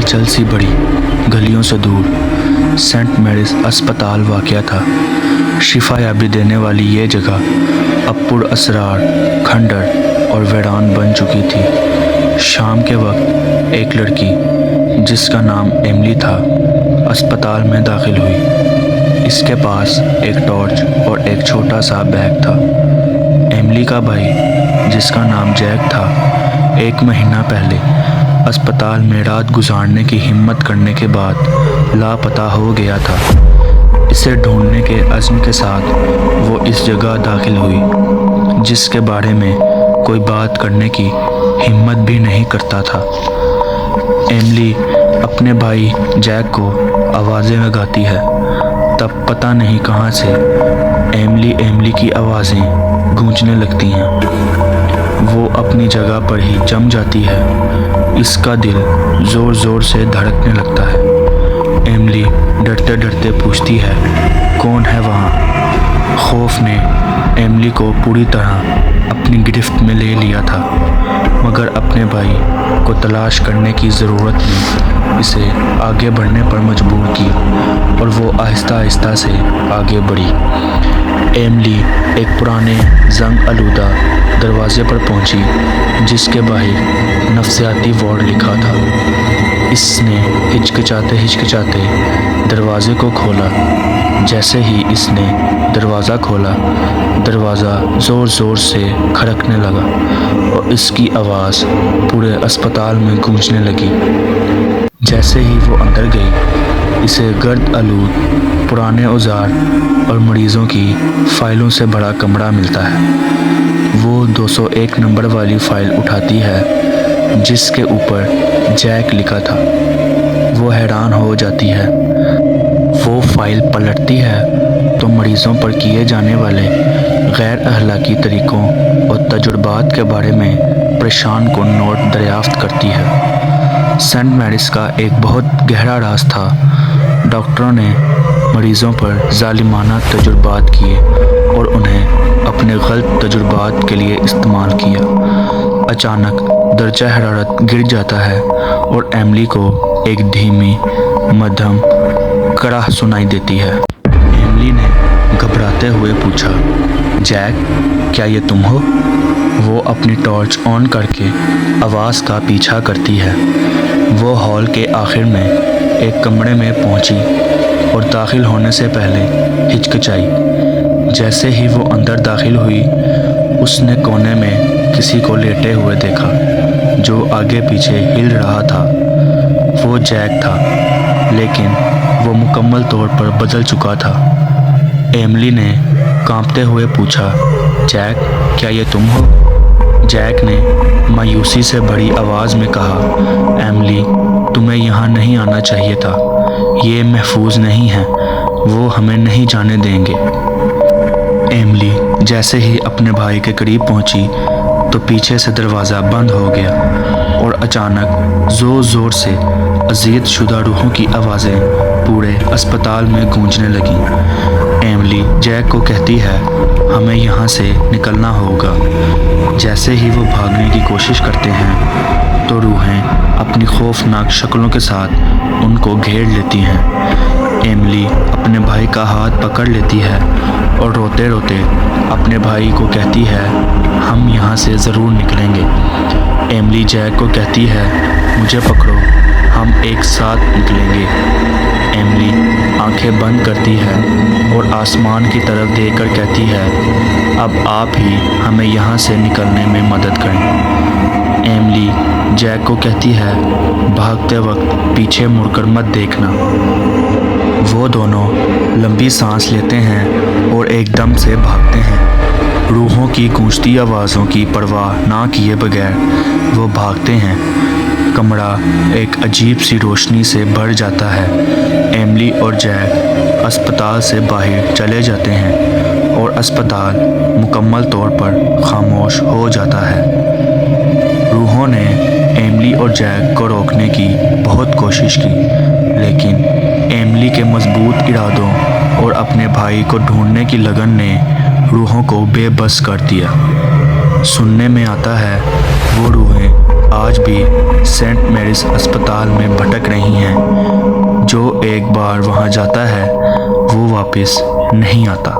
ہلچل سی بڑی گلیوں سے دور سینٹ میریز اسپتال واقع تھا۔ شفا یابی دینے والی یہ جگہ اب پر اسرار کھنڈر اور ویران بن چکی تھی۔ شام کے وقت ایک لڑکی جس کا نام ایملی تھا اسپتال میں داخل ہوئی۔ اس کے پاس ایک ٹارچ اور ایک چھوٹا سا بیگ تھا۔ ایملی کا بھائی جس کا نام جیک تھا 1 مہینہ پہلے اسپتال میں رات گزارنے کی ہمت کرنے کے بعد لاپتہ ہو گیا تھا۔ اسے ڈھونڈنے کے عزم کے ساتھ وہ اس جگہ داخل ہوئی جس کے بارے میں کوئی بات کرنے کی ہمت بھی نہیں کرتا تھا۔ ایملی اپنے بھائی جیک کو آوازیں لگاتی ہے، تب پتہ نہیں کہاں سے ایملی کی آوازیں گونجنے لگتی ہیں۔ وہ اپنی جگہ پر ہی جم جاتی ہے۔ اس کا دل زور زور سے دھڑکنے لگتا ہے۔ ایملی ڈرتے ڈرتے پوچھتی ہے، کون ہے وہاں؟ خوف نے ایملی کو پوری طرح اپنی گرفت میں لے لیا تھا، مگر اپنے بھائی کو تلاش کرنے کی ضرورت نے اسے آگے بڑھنے پر مجبور کیا اور وہ آہستہ آہستہ سے آگے بڑھی۔ ایملی ایک پرانے زنگ آلودہ دروازے پر پہنچی جس کے باہر نفسیاتی وارڈ لکھا تھا۔ اس نے ہچکچاتے دروازے کو کھولا۔ جیسے ہی اس نے دروازہ کھولا، دروازہ زور زور سے کھڑکنے لگا اور اس کی آواز پورے اسپتال میں گونجنے لگی۔ جیسے ہی وہ اندر گئی، اسے گرد آلود پرانے اوزار اور مریضوں کی فائلوں سے بڑا کمرہ ملتا ہے۔ وہ 201 نمبر والی فائل اٹھاتی ہے جس کے اوپر جیک لکھا تھا۔ وہ حیران ہو جاتی ہے۔ وہ فائل پلٹتی ہے تو مریضوں پر کیے جانے والے غیر اخلاقی طریقوں اور تجربات کے بارے میں پریشان کن نوٹ دریافت کرتی ہے۔ سینٹ میریز کا ایک بہت گہرا راز تھا۔ ڈاکٹروں نے مریضوں پر ظالمانہ تجربات کیے اور انہیں اپنے غلط تجربات کے لیے استعمال کیا۔ اچانک درجہ حرارت گر جاتا ہے اور ایملی کو ایک دھیمی مدھم کڑاہ سنائی دیتی ہے۔ ایملی نے گھبراتے ہوئے پوچھا، جیک، کیا یہ تم ہو؟ وہ اپنی ٹارچ آن کر کے آواز کا پیچھا کرتی ہے۔ وہ ہال کے آخر میں ایک کمرے میں پہنچی اور داخل ہونے سے پہلے ہچکچائی۔ جیسے ہی وہ اندر داخل ہوئی، اس نے کونے میں کسی کو لیٹے ہوئے دیکھا جو آگے پیچھے ہل رہا تھا۔ وہ جیک تھا، لیکن وہ مکمل طور پر بدل چکا تھا۔ ایملی نے کانپتے ہوئے پوچھا، جیک، کیا یہ تم ہو؟ جیک نے مایوسی سے بھری آواز میں کہا، ایملی، تمہیں یہاں نہیں آنا چاہیے تھا۔ یہ محفوظ نہیں ہے، وہ ہمیں نہیں جانے دیں گے۔ ایملی جیسے ہی اپنے بھائی کے قریب پہنچی تو پیچھے سے دروازہ بند ہو گیا اور اچانک زور زور سے اذیت شدہ روحوں کی آوازیں پورے اسپتال میں گونجنے لگیں۔ ایملی جیک کو کہتی ہے، ہمیں یہاں سے نکلنا ہوگا۔ جیسے ہی وہ بھاگنے کی کوشش کرتے ہیں تو روحیں اپنی خوفناک شکلوں کے ساتھ ان کو گھیر لیتی ہیں۔ ایملی اپنے بھائی کا ہاتھ پکڑ لیتی ہے اور روتے روتے اپنے بھائی کو کہتی ہے، ہم یہاں سے ضرور نکلیں گے۔ ایملی جیک کو کہتی ہے، مجھے پکڑو، ہم ایک ساتھ نکلیں گے۔ ایملی آنکھیں بند کرتی ہے اور آسمان کی طرف دیکھ کر کہتی ہے، اب آپ ہی ہمیں یہاں سے نکلنے میں مدد کریں۔ ایملی جیک کو کہتی ہے، بھاگتے وقت پیچھے مڑ کر مت دیکھنا۔ وہ دونوں لمبی سانس لیتے ہیں اور ایک دم سے بھاگتے ہیں۔ روحوں کی گونجتی آوازوں کی پرواہ نہ کیے بغیر وہ بھاگتے ہیں۔ کمرہ ایک عجیب سی روشنی سے بھر جاتا ہے۔ ایملی اور جیک اسپتال سے باہر چلے جاتے ہیں اور اسپتال مکمل طور پر خاموش ہو جاتا ہے۔ روحوں نے ایملی اور جیک کو روکنے کی بہت کوشش کی، لیکن ایملی کے مضبوط ارادوں اور اپنے بھائی کو ڈھونڈنے کی لگن نے روحوں کو بے بس کر دیا۔ سننے میں آتا ہے وہ روحیں آج بھی سینٹ میریز اسپتال میں بھٹک رہی ہیں۔ جو ایک بار وہاں جاتا ہے وہ واپس نہیں آتا۔